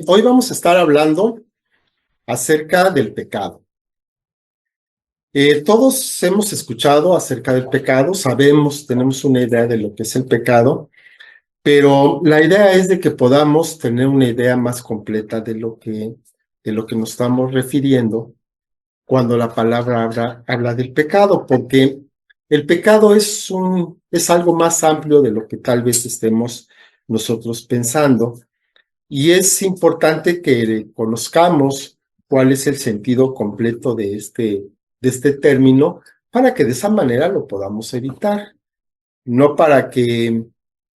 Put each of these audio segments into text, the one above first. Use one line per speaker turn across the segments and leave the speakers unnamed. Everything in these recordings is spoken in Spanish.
Hoy vamos a estar hablando acerca del pecado. Todos hemos escuchado acerca del pecado, sabemos, tenemos una idea de lo que es el pecado, pero la idea es de que podamos tener una idea más completa de lo que nos estamos refiriendo cuando la palabra habla del pecado, porque el pecado es algo más amplio de lo que tal vez estemos nosotros pensando. Y es importante que conozcamos cuál es el sentido completo de este término para que de esa manera lo podamos evitar, no para que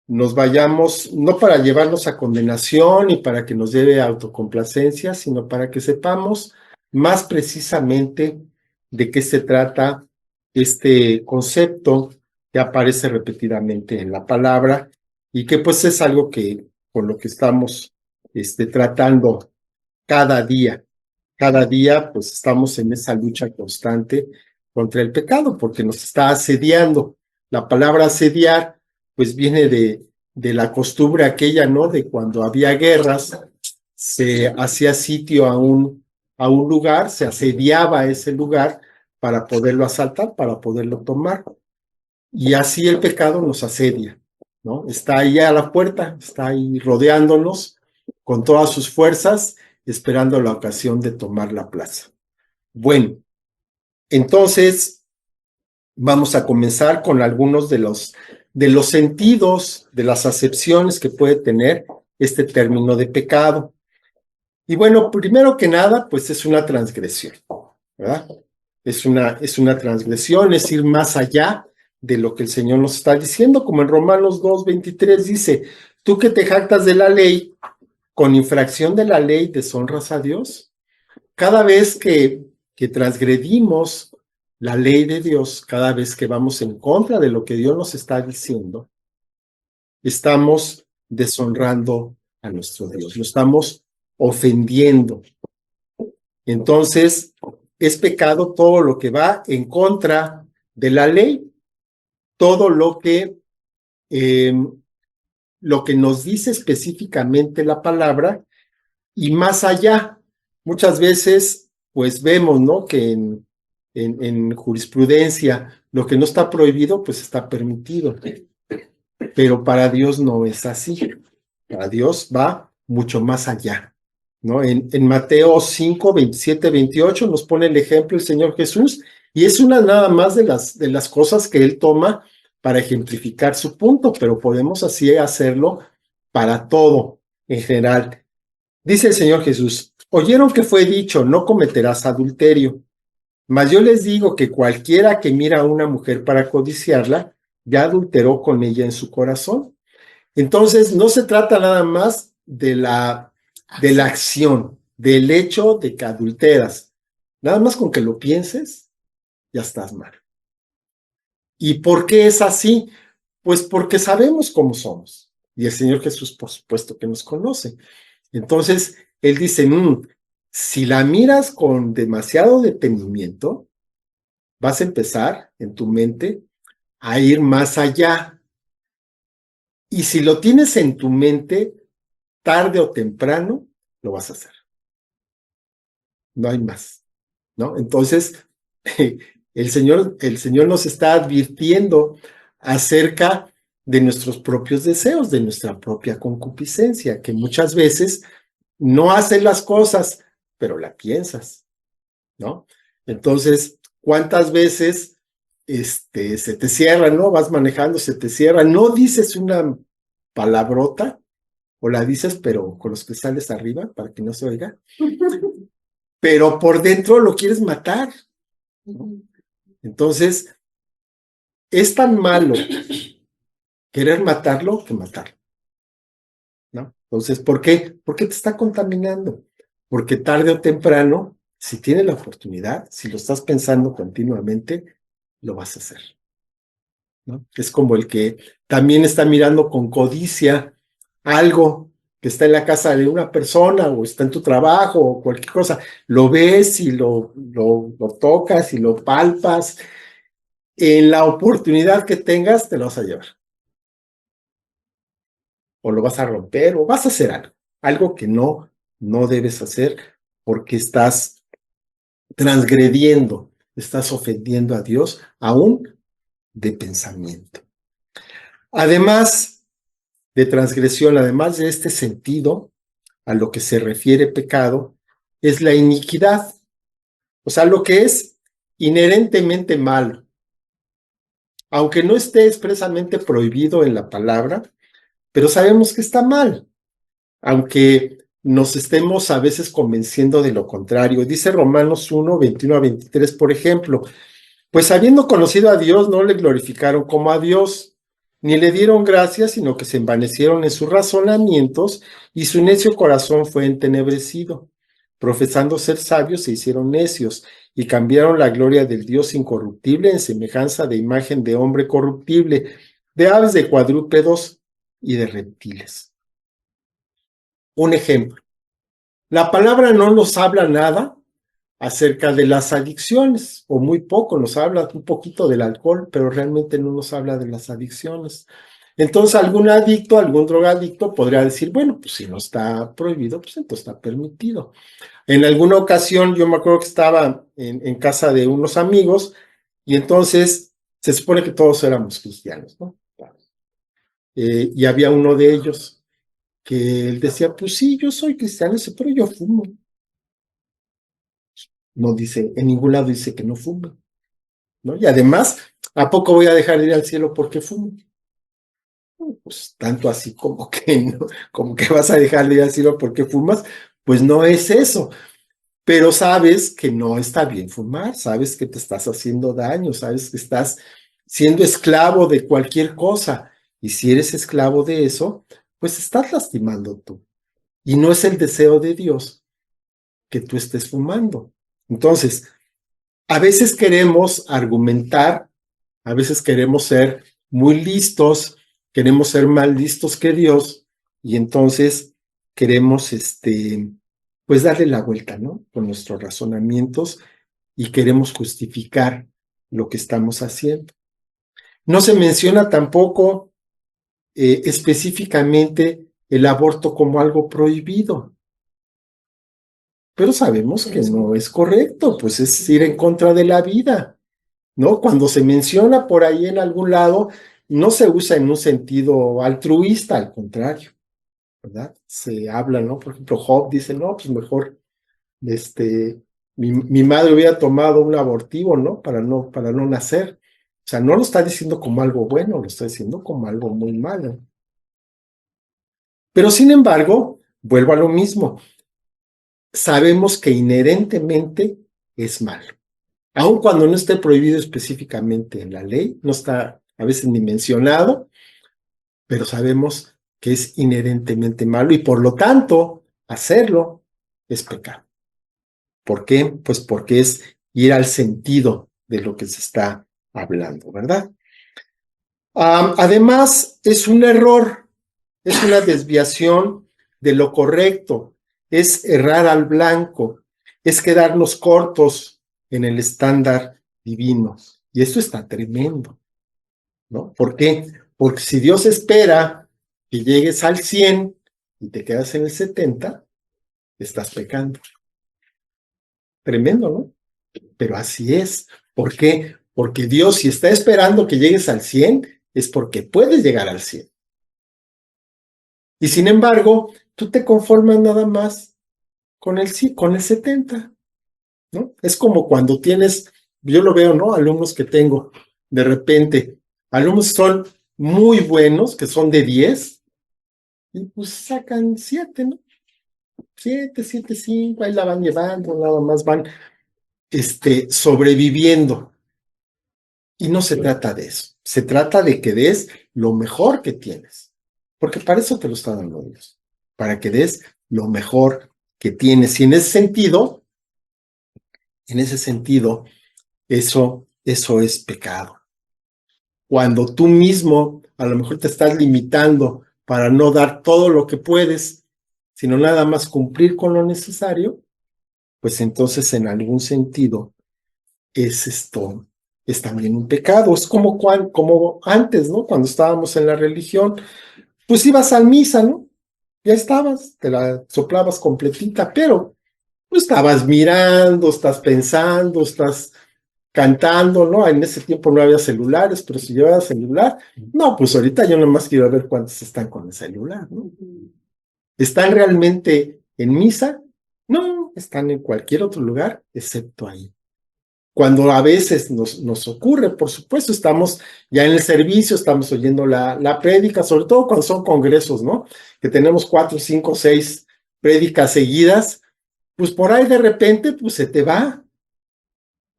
nos vayamos, no para llevarnos a condenación y para que nos lleve a autocomplacencia, sino para que sepamos más precisamente de qué se trata este concepto que aparece repetidamente en la palabra y que pues es algo que con lo que estamos tratando cada día. Cada día pues estamos en esa lucha constante contra el pecado porque nos está asediando. La palabra asediar pues viene de la costumbre aquella, ¿no? De cuando había guerras, se hacía sitio a un lugar, se asediaba ese lugar para poderlo asaltar, para poderlo tomar. Y así el pecado nos asedia, ¿no? Está ahí a la puerta, está ahí rodeándonos con todas sus fuerzas, esperando la ocasión de tomar la plaza. Bueno, entonces vamos a comenzar con algunos de los sentidos, de las acepciones que puede tener este término de pecado. Y bueno, primero que nada, pues es una transgresión, ¿verdad? Es una transgresión, es ir más allá de lo que el Señor nos está diciendo, como en Romanos 2:23 dice, tú que te jactas de la ley, con infracción de la ley deshonras a Dios. Cada vez que transgredimos la ley de Dios, cada vez que vamos en contra de lo que Dios nos está diciendo, estamos deshonrando a nuestro Dios, lo estamos ofendiendo. Entonces, es pecado todo lo que va en contra de la ley, todo eh, lo que nos dice específicamente la palabra y más allá. Muchas veces, pues vemos, ¿no? Que en jurisprudencia lo que no está prohibido, pues está permitido. Pero para Dios no es así. Para Dios va mucho más allá, ¿no? En Mateo 5:27-28 nos pone el ejemplo el Señor Jesús y es una nada más de las cosas que Él toma para ejemplificar su punto, pero podemos así hacerlo para todo en general. Dice el Señor Jesús, oyeron que fue dicho, no cometerás adulterio, mas yo les digo que cualquiera que mira a una mujer para codiciarla, ya adulteró con ella en su corazón. Entonces, no se trata nada más de la acción, del hecho de que adulteras. Nada más con que lo pienses, ya estás mal. ¿Y por qué es así? Pues porque sabemos cómo somos. Y el Señor Jesús, por supuesto, que nos conoce. Entonces, Él dice, si la miras con demasiado detenimiento, vas a empezar en tu mente a ir más allá. Y si lo tienes en tu mente, tarde o temprano, lo vas a hacer. No hay más, ¿no? Entonces, el Señor nos está advirtiendo acerca de nuestros propios deseos, de nuestra propia concupiscencia, que muchas veces no haces las cosas, pero la piensas, ¿no? Entonces, ¿cuántas veces se te cierra, ¿no? Vas manejando, se te cierra, no dices una palabrota o la dices, pero con los cristales arriba para que no se oiga, pero por dentro lo quieres matar, ¿no? Entonces, es tan malo querer matarlo que matarlo, ¿no? Entonces, ¿por qué? Porque te está contaminando. Porque tarde o temprano, si tienes la oportunidad, si lo estás pensando continuamente, lo vas a hacer, ¿no? Es como el que también está mirando con codicia algo que está en la casa de una persona o está en tu trabajo o cualquier cosa. Lo ves y lo tocas y lo palpas. En la oportunidad que tengas, te lo vas a llevar. O lo vas a romper o vas a hacer algo. algo que no debes hacer porque estás transgrediendo, estás ofendiendo a Dios, aún de pensamiento. Además de transgresión, además de este sentido, a lo que se refiere pecado, es la iniquidad, o sea, lo que es inherentemente malo. Aunque no esté expresamente prohibido en la palabra, pero sabemos que está mal, aunque nos estemos a veces convenciendo de lo contrario. Dice Romanos 1, 21 a 23, por ejemplo, pues habiendo conocido a Dios, no le glorificaron como a Dios, ni le dieron gracias, sino que se envanecieron en sus razonamientos, y su necio corazón fue entenebrecido. Profesando ser sabios, se hicieron necios, y cambiaron la gloria del Dios incorruptible en semejanza de imagen de hombre corruptible, de aves, de cuadrúpedos y de reptiles. Un ejemplo. La palabra no nos habla nada acerca de las adicciones, o muy poco, nos habla un poquito del alcohol, pero realmente no nos habla de las adicciones. Entonces, algún adicto, algún drogadicto podría decir, bueno, pues si no está prohibido, pues entonces está permitido. En alguna ocasión, yo me acuerdo que estaba en casa de unos amigos, y entonces se supone que todos éramos cristianos, ¿no? Y había uno de ellos que él decía, pues sí, yo soy cristiano, pero yo fumo. No dice, en ningún lado dice que no fume, ¿no? Y además, ¿a poco voy a dejar de ir al cielo porque fumo? Pues tanto así como que no, como que vas a dejar de ir al cielo porque fumas, pues no es eso. Pero sabes que no está bien fumar, sabes que te estás haciendo daño, sabes que estás siendo esclavo de cualquier cosa. Y si eres esclavo de eso, pues estás lastimando tú. Y no es el deseo de Dios que tú estés fumando. Entonces, a veces queremos argumentar, a veces queremos ser muy listos, queremos ser más listos que Dios, y entonces queremos, pues darle la vuelta, ¿no? Con nuestros razonamientos, y queremos justificar lo que estamos haciendo. No se menciona tampoco específicamente el aborto como algo prohibido, pero sabemos que no es correcto, pues es ir en contra de la vida, ¿no? Cuando se menciona por ahí en algún lado, no se usa en un sentido altruista, al contrario, ¿verdad? Se habla, ¿no? Por ejemplo, Job dice, no, pues mejor, mi madre hubiera tomado un abortivo, ¿no? Para no nacer. O sea, no lo está diciendo como algo bueno, lo está diciendo como algo muy malo. Pero sin embargo, vuelvo a lo mismo, sabemos que inherentemente es malo. Aun cuando no esté prohibido específicamente en la ley, no está a veces ni mencionado, pero sabemos que es inherentemente malo y por lo tanto hacerlo es pecado. ¿Por qué? Pues porque es ir al sentido de lo que se está hablando, ¿verdad? Además, es un error, es una desviación de lo correcto, es errar al blanco, es quedarnos cortos en el estándar divino. Y esto está tremendo, ¿no? ¿Por qué? Porque si Dios espera que llegues al 100 y te quedas en el 70, estás pecando. Tremendo, ¿no? Pero así es. ¿Por qué? Porque Dios, si está esperando que llegues al 100, es porque puedes llegar al 100. Y sin embargo, tú te conformas nada más con el 70, ¿no? Es como cuando tienes, yo lo veo, ¿no? Alumnos que tengo, de repente, alumnos son muy buenos, que son de 10, y pues sacan 7, ¿no? 7, 7, 5, ahí la van llevando, nada más van, sobreviviendo. Y no se trata de eso, se trata de que des lo mejor que tienes, porque para eso te lo está dando Dios, para que des lo mejor que tienes. Y en ese sentido, eso es pecado. Cuando tú mismo a lo mejor te estás limitando para no dar todo lo que puedes, sino nada más cumplir con lo necesario, pues entonces en algún sentido es también un pecado. Es como antes, ¿no? Cuando estábamos en la religión, pues ibas a misa, ¿no? ya estabas, te la soplabas completita, pero no estabas mirando, estás pensando, estás cantando, ¿no? En ese tiempo no había celulares, pero si llevabas celular, no, pues ahorita yo nomás quiero ver cuántos están con el celular, ¿no? ¿Están realmente en misa? No, están en cualquier otro lugar excepto ahí. Cuando a veces nos ocurre, por supuesto, estamos ya en el servicio, estamos oyendo la prédica, sobre todo cuando son congresos, ¿no? Que tenemos 4, 5, 6 prédicas seguidas, pues por ahí de repente, pues se te va,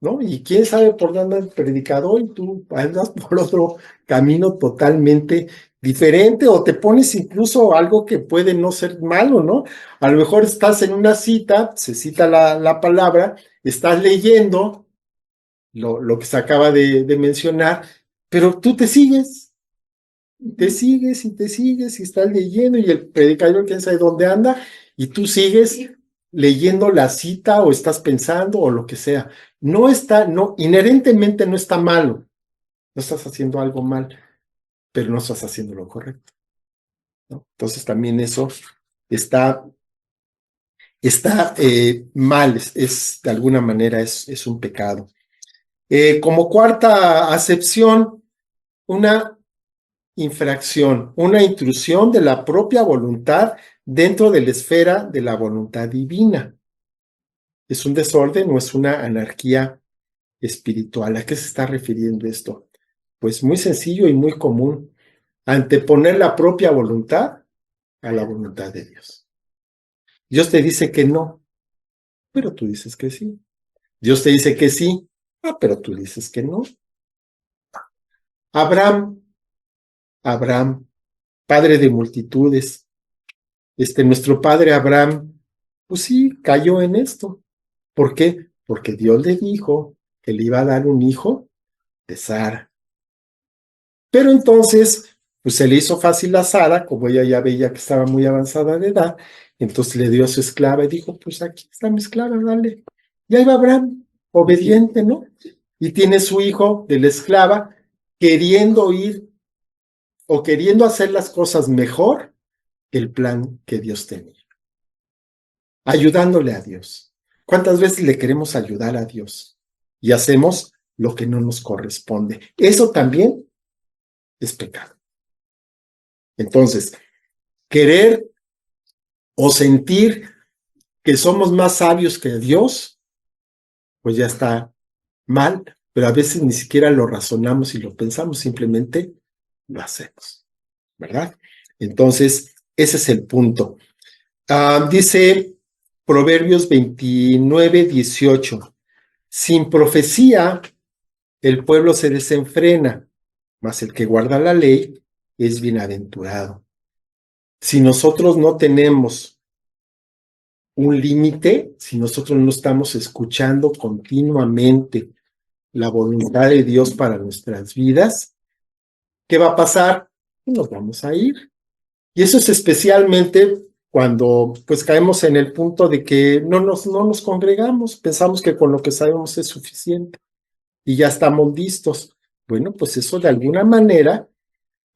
¿no? Y quién sabe por dónde anda el predicador y tú andas por otro camino totalmente diferente o te pones incluso algo que puede no ser malo, ¿no? A lo mejor estás en una cita, se cita la palabra, estás leyendo lo que se acaba de mencionar, pero tú te sigues y te sigues y estás leyendo y el predicador quién sabe dónde anda y tú sigues leyendo la cita o estás pensando o lo que sea. No está, no, inherentemente no está malo, no estás haciendo algo mal, pero no estás haciendo lo correcto, ¿no? Entonces también eso está, está mal, de alguna manera es un pecado. Como cuarta acepción, una infracción, una intrusión de la propia voluntad dentro de la esfera de la voluntad divina. ¿Es un desorden o es una anarquía espiritual? ¿A qué se está refiriendo esto? Pues muy sencillo y muy común. Anteponer la propia voluntad a la voluntad de Dios. Dios te dice que no, pero tú dices que sí. Dios te dice que sí, pero tú dices que no. Abraham, Abraham, padre de multitudes, nuestro padre Abraham, pues sí, cayó en esto. ¿Por qué? Porque Dios le dijo que le iba a dar un hijo de Sara. Pero entonces, pues se le hizo fácil a Sara, como ella ya veía que estaba muy avanzada de edad, entonces le dio a su esclava y dijo, pues aquí está mi esclava, dale. Y ahí va Abraham, obediente, ¿no? Y tiene su hijo de la esclava queriendo ir o queriendo hacer las cosas mejor que el plan que Dios tenía, ayudándole a Dios. ¿Cuántas veces le queremos ayudar a Dios y hacemos lo que no nos corresponde? Eso también es pecado. Entonces, querer o sentir que somos más sabios que Dios, pues ya está mal, pero a veces ni siquiera lo razonamos y lo pensamos, simplemente lo hacemos, ¿verdad? Entonces, ese es el punto. Dice Proverbios 29:18, sin profecía el pueblo se desenfrena, mas el que guarda la ley es bienaventurado. Si nosotros no tenemos un límite, si nosotros no estamos escuchando continuamente la voluntad de Dios para nuestras vidas, ¿qué va a pasar? Nos vamos a ir. Y eso es especialmente cuando pues caemos en el punto de que no nos congregamos, pensamos que con lo que sabemos es suficiente y ya estamos listos. Bueno, pues eso de alguna manera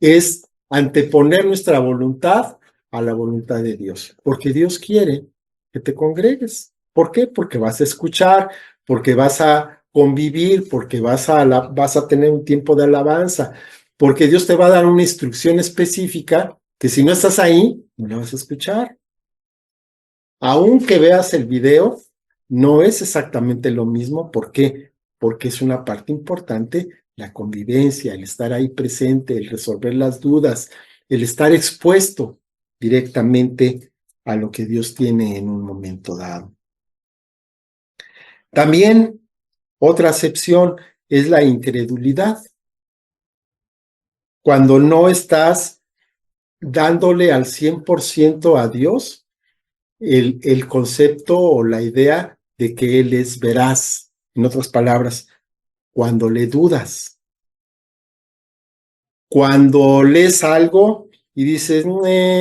es anteponer nuestra voluntad a la voluntad de Dios, porque Dios quiere que te congregues. ¿Por qué? Porque vas a escuchar, porque vas a convivir, porque vas a tener un tiempo de alabanza, porque Dios te va a dar una instrucción específica que si no estás ahí, no la vas a escuchar. Aunque veas el video, no es exactamente lo mismo. ¿Por qué? Porque es una parte importante la convivencia, el estar ahí presente, el resolver las dudas, el estar expuesto directamente a lo que Dios tiene en un momento dado. También otra acepción es la incredulidad. Cuando no estás dándole al 100% a Dios el concepto o la idea de que Él es veraz. En otras palabras, cuando le dudas, cuando lees algo y dices,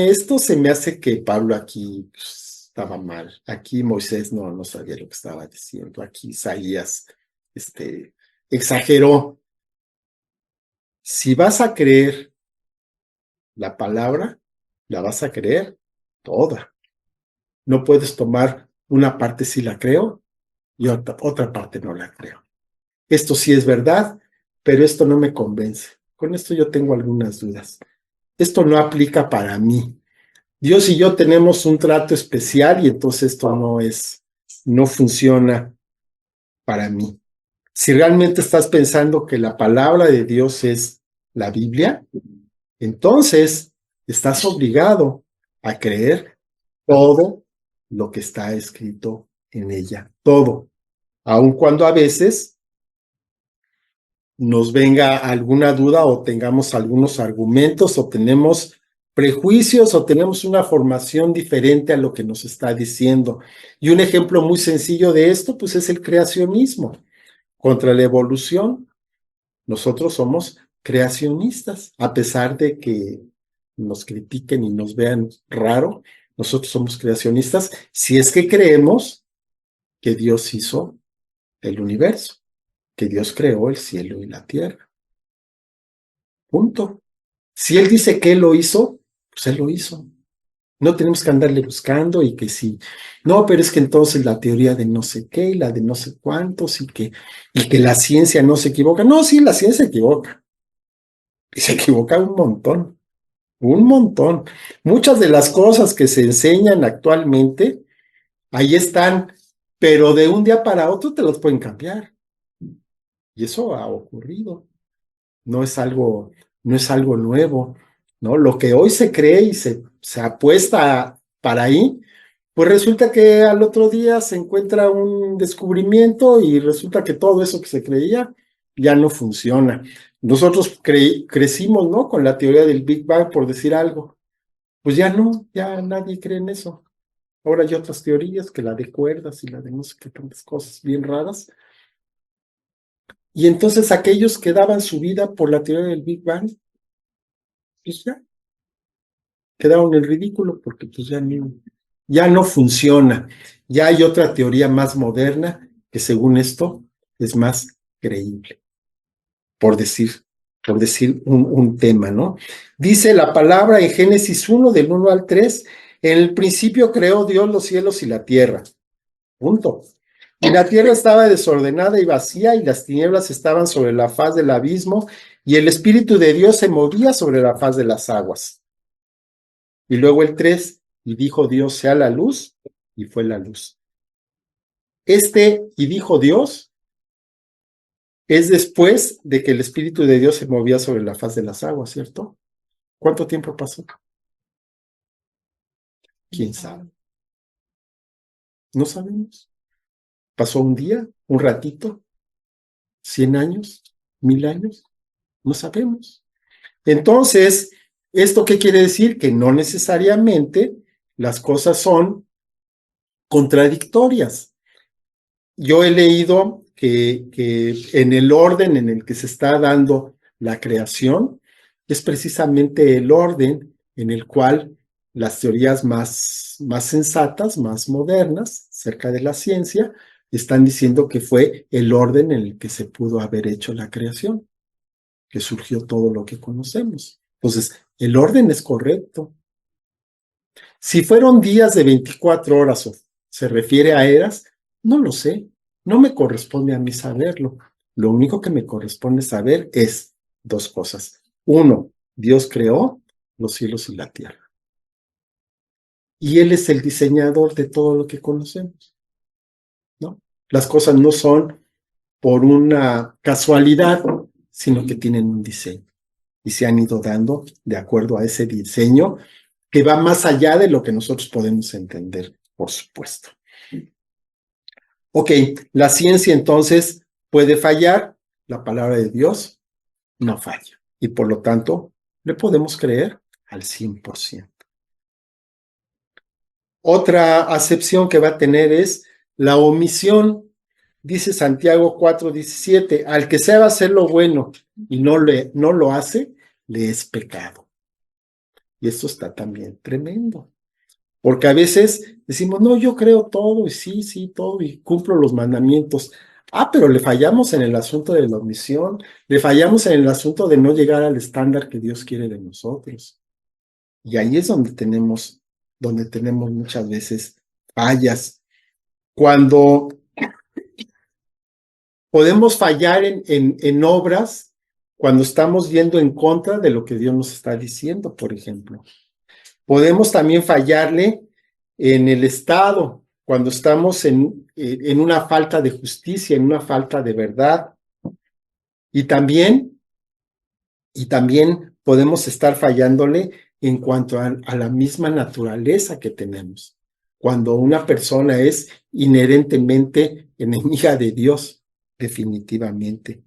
esto se me hace que Pablo aquí pues, estaba mal, aquí Moisés no sabía lo que estaba diciendo, aquí Isaías exageró. Si vas a creer la palabra, la vas a creer toda. No puedes tomar una parte si la creo y otra parte no la creo. Esto sí es verdad, pero esto no me convence. Con esto yo tengo algunas dudas. Esto no aplica para mí. Dios y yo tenemos un trato especial y entonces esto no funciona para mí. Si realmente estás pensando que la palabra de Dios es la Biblia, entonces estás obligado a creer todo lo que está escrito en ella, todo, aun cuando a veces nos venga alguna duda o tengamos algunos argumentos o tenemos prejuicios o tenemos una formación diferente a lo que nos está diciendo. Y un ejemplo muy sencillo de esto, pues es el creacionismo. Contra la evolución, nosotros somos creacionistas, a pesar de que nos critiquen y nos vean raro, nosotros somos creacionistas si es que creemos que Dios hizo el universo, que Dios creó el cielo y la tierra. Punto. Si Él dice que Él lo hizo, pues Él lo hizo. No tenemos que andarle buscando y que sí. No, pero es que entonces la teoría de no sé qué y la de no sé cuántos y que la ciencia no se equivoca. No, sí, la ciencia se equivoca. Y se equivoca un montón. Un montón. Muchas de las cosas que se enseñan actualmente, ahí están, pero de un día para otro te los pueden cambiar. Y eso ha ocurrido. No es algo, no es algo nuevo, ¿no? Lo que hoy se cree y se apuesta para ahí, pues resulta que al otro día se encuentra un descubrimiento y resulta que todo eso que se creía ya no funciona. Nosotros crecimos, ¿no? Con la teoría del Big Bang, por decir algo. Pues ya no, ya nadie cree en eso. Ahora hay otras teorías, que la de cuerdas y la de no sé qué tantas cosas bien raras. Y entonces aquellos que daban su vida por la teoría del Big Bang, pues ya quedaron en ridículo porque pues ya no funciona. Ya hay otra teoría más moderna que según esto es más creíble, por decir un tema, ¿no? Dice la palabra en Génesis 1, del 1 al 3, en el principio creó Dios los cielos y la tierra. Punto. Y la tierra estaba desordenada y vacía, y las tinieblas estaban sobre la faz del abismo, y el Espíritu de Dios se movía sobre la faz de las aguas. Y luego el 3, y dijo Dios, sea la luz, y fue la luz. Y dijo Dios, es después de que el Espíritu de Dios se movía sobre la faz de las aguas, ¿cierto? ¿Cuánto tiempo pasó? ¿Quién sabe? No sabemos. ¿Pasó un día? ¿Un ratito? ¿100 años? ¿1000 años? No sabemos. Entonces, ¿esto qué quiere decir? Que no necesariamente las cosas son contradictorias. Yo he leído que en el orden en el que se está dando la creación es precisamente el orden en el cual las teorías más sensatas, más modernas, cerca de la ciencia, están diciendo que fue el orden en el que se pudo haber hecho la creación, que surgió todo lo que conocemos. Entonces, el orden es correcto. Si fueron días de 24 horas o se refiere a eras, no lo sé. No me corresponde a mí saberlo. Lo único que me corresponde saber es dos cosas. Uno, Dios creó los cielos y la tierra. Y Él es el diseñador de todo lo que conocemos, ¿no? Las cosas no son por una casualidad, sino que tienen un diseño. Y se han ido dando de acuerdo a ese diseño que va más allá de lo que nosotros podemos entender, por supuesto. Ok, la ciencia entonces puede fallar, la palabra de Dios no falla. Y por lo tanto, le podemos creer al 100%. Otra acepción que va a tener es la omisión. Dice Santiago 4:17, al que sabe hacer lo bueno y no lo hace, le es pecado. Y esto está también tremendo. Porque a veces decimos, no, yo creo todo, y sí, todo, y cumplo los mandamientos. Ah, pero le fallamos en el asunto de la omisión, le fallamos en el asunto de no llegar al estándar que Dios quiere de nosotros. Y ahí es donde tenemos donde tenemos muchas veces fallas. Cuando podemos fallar en obras, cuando estamos yendo en contra de lo que Dios nos está diciendo, por ejemplo. Podemos también fallarle en el Estado, cuando estamos en una falta de justicia, en una falta de verdad. Y también podemos estar fallándole en cuanto a la misma naturaleza que tenemos. Cuando una persona es inherentemente enemiga de Dios, definitivamente.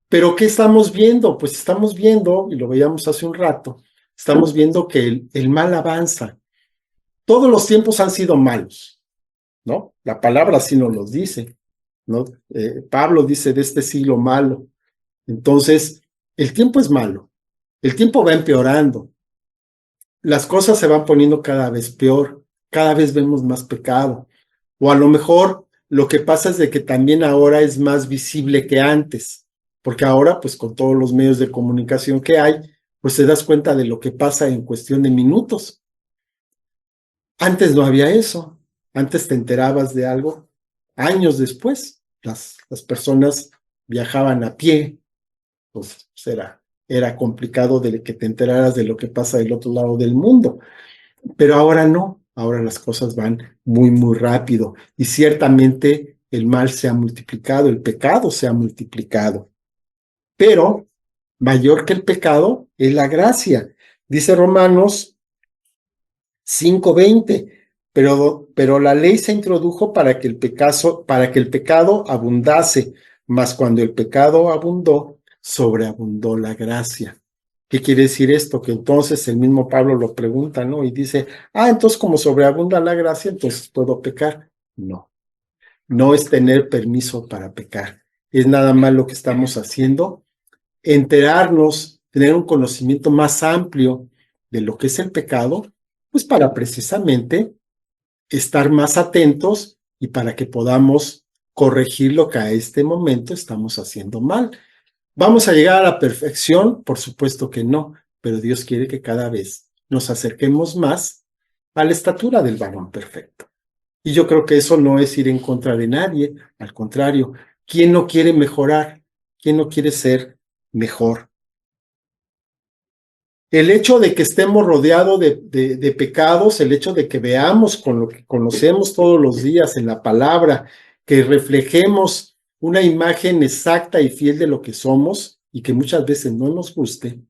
Pero ¿qué estamos viendo? Pues estamos viendo, y lo veíamos hace un rato, estamos viendo que el mal avanza. Todos los tiempos han sido malos, ¿no? La palabra así nos los dice, ¿no? Pablo dice de este siglo malo. Entonces, el tiempo es malo, el tiempo va empeorando, las cosas se van poniendo cada vez peor, cada vez vemos más pecado, o a lo mejor lo que pasa es de que también ahora es más visible que antes, porque ahora pues con todos los medios de comunicación que hay, pues te das cuenta de lo que pasa en cuestión de minutos. Antes no había eso, antes te enterabas de algo años después, las personas viajaban a pie, pues era complicado de que te enteraras de lo que pasa del otro lado del mundo. Pero ahora no, ahora las cosas van muy, muy rápido y ciertamente el mal se ha multiplicado, el pecado se ha multiplicado, pero mayor que el pecado es la gracia. Dice Romanos 5:20, pero la ley se introdujo para que el pecado abundase, mas cuando el pecado abundó, sobreabundó la gracia. ¿Qué quiere decir esto? Que entonces el mismo Pablo lo pregunta, ¿no? Y dice, entonces como sobreabunda la gracia, entonces puedo pecar. No, no es tener permiso para pecar. Es nada más lo que estamos haciendo, enterarnos, tener un conocimiento más amplio de lo que es el pecado, pues para precisamente estar más atentos y para que podamos corregir lo que a este momento estamos haciendo mal. ¿Vamos a llegar a la perfección? Por supuesto que no, pero Dios quiere que cada vez nos acerquemos más a la estatura del varón perfecto. Y yo creo que eso no es ir en contra de nadie, al contrario, ¿quién no quiere mejorar? ¿Quién no quiere ser mejor? El hecho de que estemos rodeados de pecados, el hecho de que veamos con lo que conocemos todos los días en la palabra, que reflejemos una imagen exacta y fiel de lo que somos y que muchas veces no nos guste,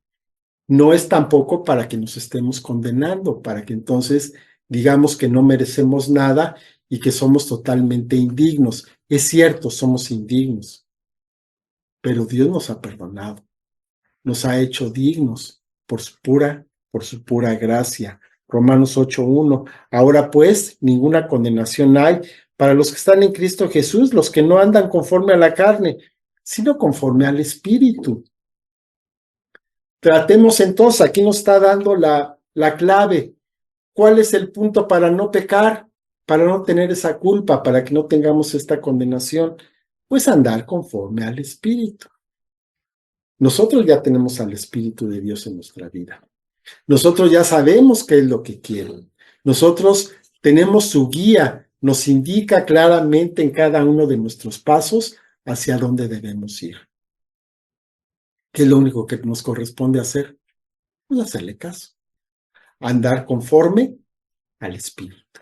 no es tampoco para que nos estemos condenando, para que entonces digamos que no merecemos nada y que somos totalmente indignos. Es cierto, somos indignos, pero Dios nos ha perdonado, nos ha hecho dignos por su pura gracia. Romanos 8:1. Ahora pues, ninguna condenación hay para los que están en Cristo Jesús, los que no andan conforme a la carne, sino conforme al Espíritu. Tratemos entonces, aquí nos está dando la clave. ¿Cuál es el punto para no pecar? Para no tener esa culpa, para que no tengamos esta condenación. Pues andar conforme al Espíritu. Nosotros ya tenemos al Espíritu de Dios en nuestra vida. Nosotros ya sabemos qué es lo que quieren. Nosotros tenemos su guía, nos indica claramente en cada uno de nuestros pasos hacia dónde debemos ir. ¿Qué es lo único que nos corresponde hacer? Pues hacerle caso, andar conforme al Espíritu.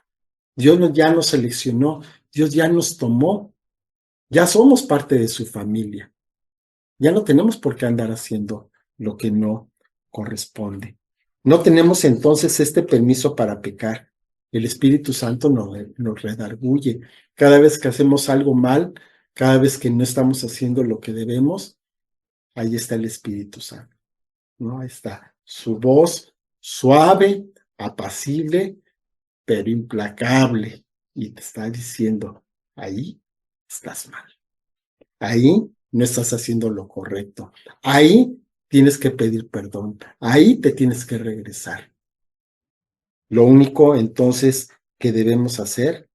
Dios ya nos seleccionó, Dios ya nos tomó, ya somos parte de su familia. Ya no tenemos por qué andar haciendo lo que no corresponde. No tenemos entonces este permiso para pecar. El Espíritu Santo nos redarguye. Cada vez que hacemos algo mal, cada vez que no estamos haciendo lo que debemos, ahí está el Espíritu Santo, ¿no? Ahí está su voz suave, apacible, pero implacable. Y te está diciendo, ahí estás mal. Ahí no estás haciendo lo correcto. Ahí tienes que pedir perdón. Ahí te tienes que regresar. Lo único entonces que debemos hacer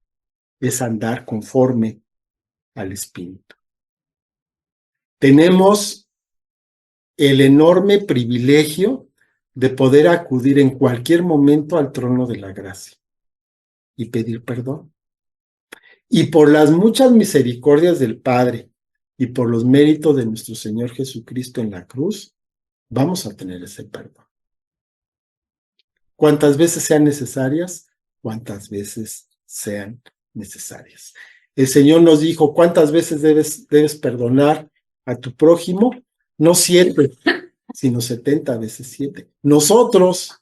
es andar conforme al Espíritu. Tenemos el enorme privilegio de poder acudir en cualquier momento al trono de la gracia y pedir perdón. Y por las muchas misericordias del Padre y por los méritos de nuestro Señor Jesucristo en la cruz, vamos a tener ese perdón. Cuantas veces sean necesarias, cuantas veces sean necesarias. El Señor nos dijo, ¿cuántas veces debes perdonar a tu prójimo? No 7, sino 70 veces 7. Nosotros,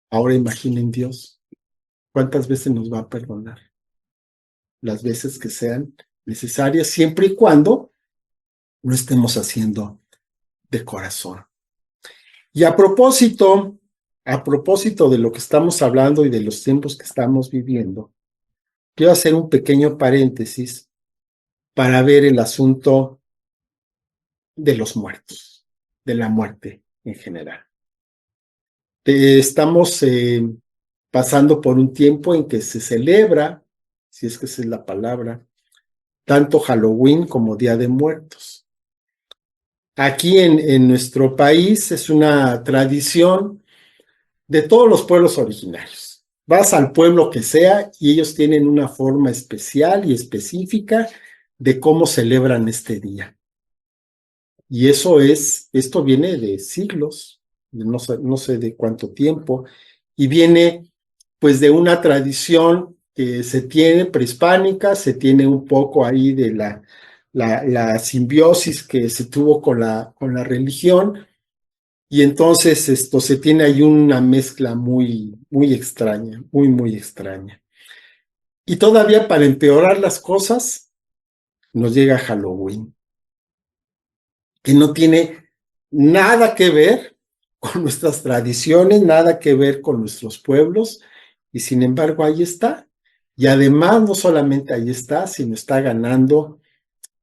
ahora imaginen Dios, ¿cuántas veces nos va a perdonar? Las veces que sean necesarias, siempre y cuando lo estemos haciendo de corazón. Y a propósito de lo que estamos hablando y de los tiempos que estamos viviendo, quiero hacer un pequeño paréntesis para ver el asunto de los muertos, de la muerte en general. Estamos pasando por un tiempo en que se celebra, si es que esa es la palabra, tanto Halloween como Día de Muertos. Aquí en nuestro país es una tradición de todos los pueblos originarios. Vas al pueblo que sea y ellos tienen una forma especial y específica de cómo celebran este día. Y esto viene de siglos, no sé de cuánto tiempo, y viene pues de una tradición que se tiene prehispánica, se tiene un poco ahí de la simbiosis que se tuvo con la religión, y entonces se tiene ahí una mezcla muy, muy extraña, muy, muy extraña. Y todavía para empeorar las cosas, nos llega Halloween, que no tiene nada que ver con nuestras tradiciones, nada que ver con nuestros pueblos, y sin embargo ahí está. Y además no solamente ahí está, sino está ganando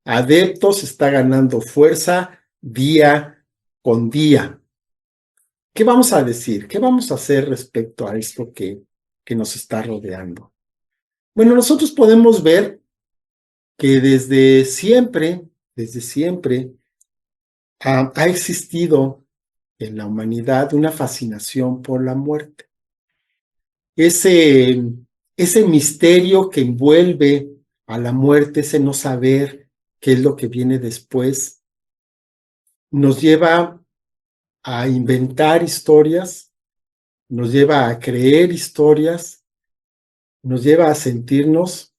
adeptos, está ganando fuerza día con día. ¿Qué vamos a decir? ¿Qué vamos a hacer respecto a esto que nos está rodeando? Bueno, nosotros podemos ver que desde siempre, ha existido en la humanidad una fascinación por la muerte. Ese misterio que envuelve a la muerte, ese no saber qué es lo que viene después, nos lleva a inventar historias, nos lleva a creer historias, nos lleva a sentirnos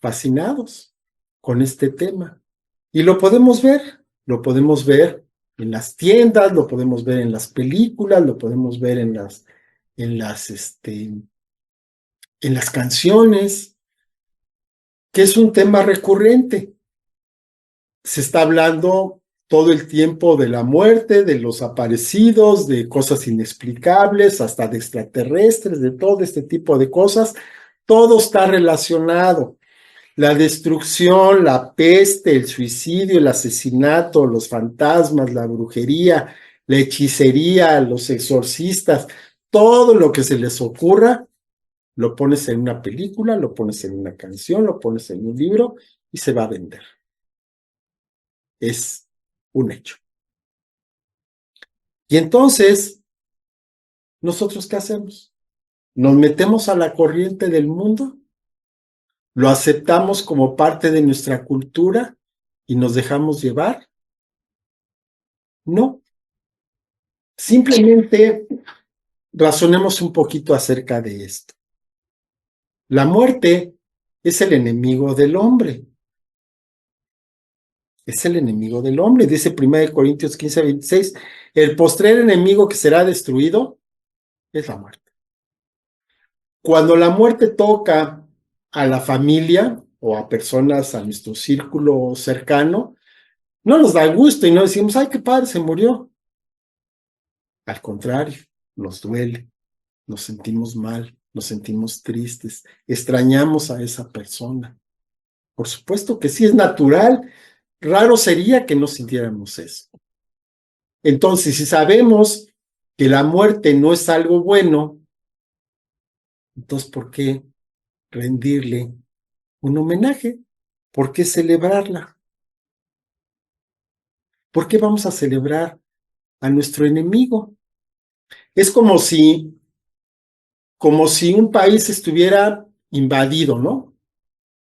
fascinados con este tema. Y lo podemos ver en las tiendas, lo podemos ver en las películas, lo podemos ver en las canciones, que es un tema recurrente. Se está hablando todo el tiempo de la muerte, de los aparecidos, de cosas inexplicables, hasta de extraterrestres, de todo este tipo de cosas. Todo está relacionado. La destrucción, la peste, el suicidio, el asesinato, los fantasmas, la brujería, la hechicería, los exorcistas, todo lo que se les ocurra, lo pones en una película, lo pones en una canción, lo pones en un libro y se va a vender. Es un hecho. Y entonces, ¿nosotros qué hacemos? ¿Nos metemos a la corriente del mundo? ¿Lo aceptamos como parte de nuestra cultura y nos dejamos llevar? No. Simplemente razonemos un poquito acerca de esto. La muerte es el enemigo del hombre. Es el enemigo del hombre. Dice 1 Corintios 15:26, el postrer enemigo que será destruido es la muerte. Cuando la muerte toca a la familia o a personas a nuestro círculo cercano, no nos da gusto y no decimos, ay, qué padre, se murió. Al contrario, nos duele, nos sentimos mal, nos sentimos tristes, extrañamos a esa persona. Por supuesto que sí, es natural. Raro sería que no sintiéramos eso. Entonces, si sabemos que la muerte no es algo bueno, entonces, ¿por qué rendirle un homenaje? ¿Por qué celebrarla? ¿Por qué vamos a celebrar a nuestro enemigo? Es como si un país estuviera invadido, ¿no?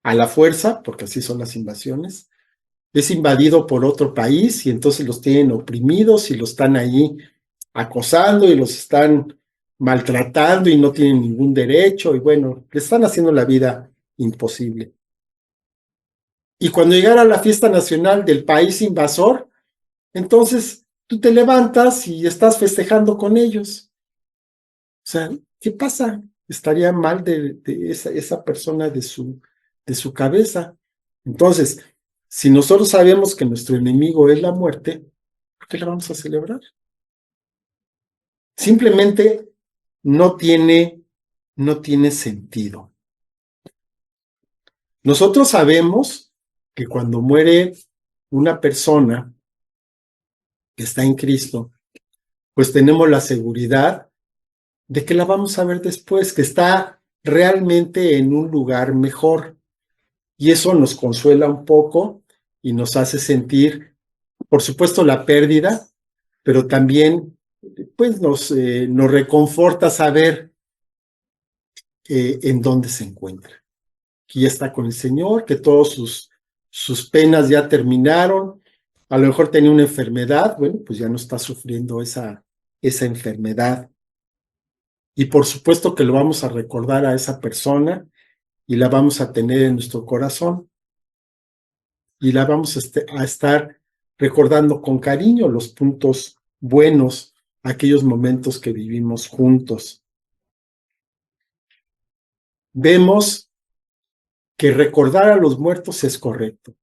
A la fuerza, porque así son las invasiones, es invadido por otro país y entonces los tienen oprimidos y los están ahí acosando y los están maltratando y no tienen ningún derecho y bueno, le están haciendo la vida imposible. Y cuando llegara la fiesta nacional del país invasor, entonces tú te levantas y estás festejando con ellos. O sea, ¿qué pasa? Estaría mal de esa persona de su cabeza. Entonces, si nosotros sabemos que nuestro enemigo es la muerte, ¿por qué la vamos a celebrar? Simplemente no tiene, no tiene sentido. Nosotros sabemos que cuando muere una persona que está en Cristo, pues tenemos la seguridad de que la vamos a ver después, que está realmente en un lugar mejor. Y eso nos consuela un poco y nos hace sentir, por supuesto, la pérdida, pero también pues nos reconforta saber en dónde se encuentra. Que ya está con el Señor, que todas sus penas ya terminaron. A lo mejor tenía una enfermedad, bueno, pues ya no está sufriendo esa enfermedad. Y por supuesto que lo vamos a recordar a esa persona y la vamos a tener en nuestro corazón y la vamos a estar recordando con cariño los puntos buenos, aquellos momentos que vivimos juntos. Vemos que recordar a los muertos es correcto,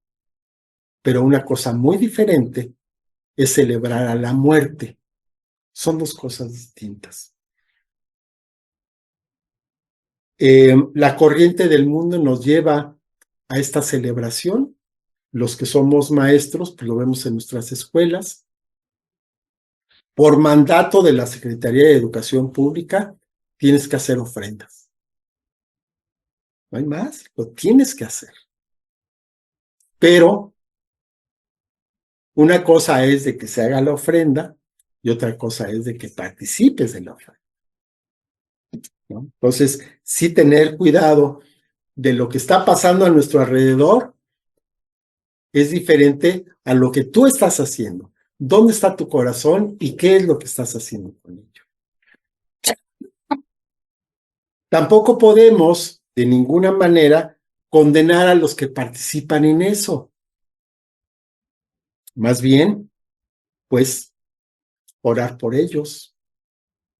pero una cosa muy diferente es celebrar a la muerte. Son dos cosas distintas. La corriente del mundo nos lleva a esta celebración. Los que somos maestros, pues lo vemos en nuestras escuelas. Por mandato de la Secretaría de Educación Pública, tienes que hacer ofrendas. No hay más, lo tienes que hacer. Pero una cosa es de que se haga la ofrenda y otra cosa es de que participes en la ofrenda, ¿no? Entonces, sí tener cuidado de lo que está pasando a nuestro alrededor es diferente a lo que tú estás haciendo. ¿Dónde está tu corazón y qué es lo que estás haciendo con ello? Tampoco podemos, de ninguna manera, condenar a los que participan en eso. Más bien, pues, orar por ellos,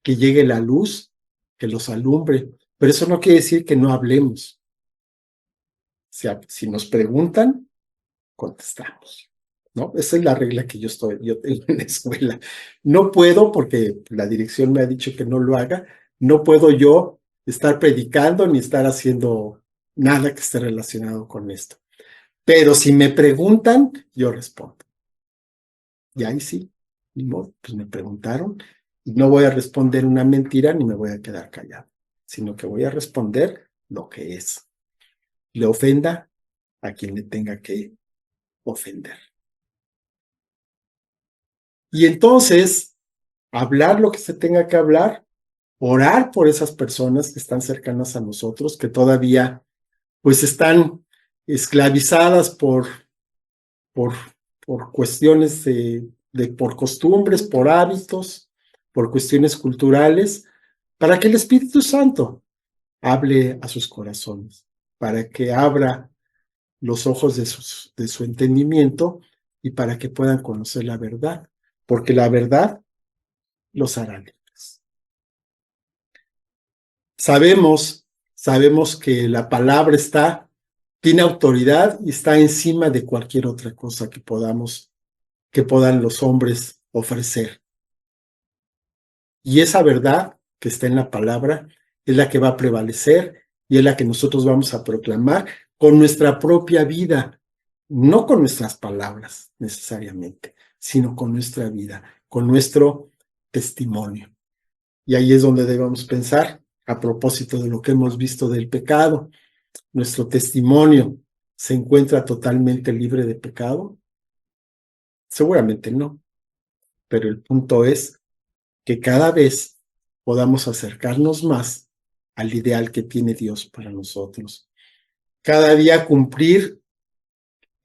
que llegue la luz, que los alumbre. Pero eso no quiere decir que no hablemos. O sea, si nos preguntan, contestamos, ¿no? Esa es la regla que yo tengo en la escuela. No puedo, porque la dirección me ha dicho que no lo haga, no puedo yo estar predicando ni estar haciendo nada que esté relacionado con esto. Pero si me preguntan, yo respondo. Y ahí sí, ni modo, pues me preguntaron y no voy a responder una mentira ni me voy a quedar callado, sino que voy a responder lo que es. Le ofenda a quien le tenga que ofender. Y entonces, hablar lo que se tenga que hablar, orar por esas personas que están cercanas a nosotros, que todavía pues están esclavizadas por, por cuestiones por costumbres, por hábitos, por cuestiones culturales, para que el Espíritu Santo hable a sus corazones, para que abra los ojos de su entendimiento y para que puedan conocer la verdad, porque la verdad los hará libres. Sabemos que la palabra tiene autoridad y está encima de cualquier otra cosa que puedan los hombres ofrecer. Y esa verdad que está en la palabra es la que va a prevalecer y es la que nosotros vamos a proclamar con nuestra propia vida, no con nuestras palabras necesariamente, sino con nuestra vida, con nuestro testimonio. Y ahí es donde debemos pensar a propósito de lo que hemos visto del pecado. ¿Nuestro testimonio se encuentra totalmente libre de pecado? Seguramente no, pero el punto es que cada vez podamos acercarnos más al ideal que tiene Dios para nosotros. Cada día cumplir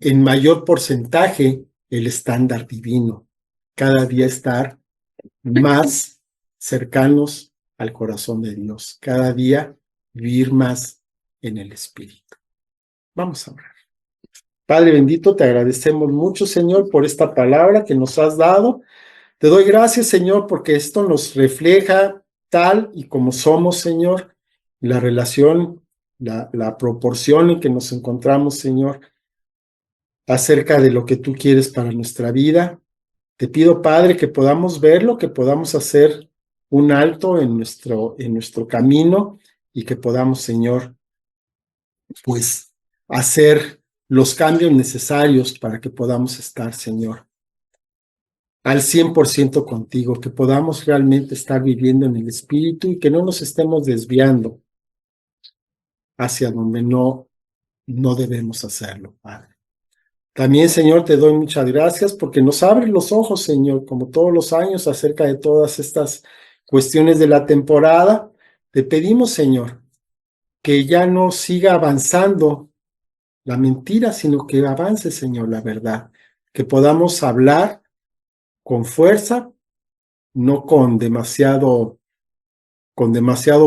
en mayor porcentaje el estándar divino. Cada día estar más cercanos al corazón de Dios. Cada día vivir más en el Espíritu. Vamos a orar. Padre bendito, te agradecemos mucho, Señor, por esta palabra que nos has dado. Te doy gracias, Señor, porque esto nos refleja tal y como somos, Señor, la relación, la proporción en que nos encontramos, Señor, acerca de lo que tú quieres para nuestra vida. Te pido, Padre, que podamos verlo, que podamos hacer un alto en nuestro camino y que podamos, Señor, pues hacer los cambios necesarios para que podamos estar, Señor, al 100% contigo, que podamos realmente estar viviendo en el Espíritu y que no nos estemos desviando hacia donde no debemos hacerlo, Padre. También, Señor, te doy muchas gracias porque nos abres los ojos, Señor, como todos los años, acerca de todas estas cuestiones de la temporada. Te pedimos, Señor, que ya no siga avanzando la mentira, sino que avance, Señor, la verdad. Que podamos hablar con fuerza, no con demasiado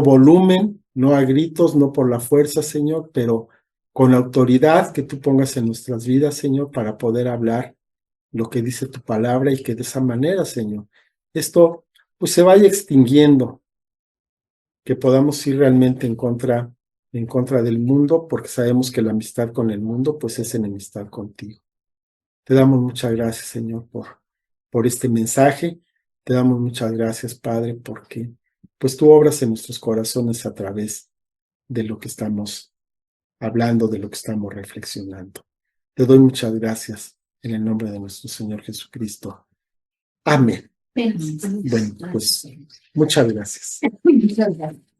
volumen, no a gritos, no por la fuerza, Señor, pero con la autoridad que tú pongas en nuestras vidas, Señor, para poder hablar lo que dice tu palabra y que de esa manera, Señor, esto pues se vaya extinguiendo, que podamos ir realmente en contra del mundo, porque sabemos que la amistad con el mundo pues es enemistad contigo. Te damos muchas gracias, Señor, por este mensaje. Te damos muchas gracias, Padre, porque pues tú obras en nuestros corazones a través de lo que estamos hablando, de lo que estamos reflexionando. Te doy muchas gracias en el nombre de nuestro Señor Jesucristo. Amén. Bueno, pues muchas gracias.
Muchas gracias.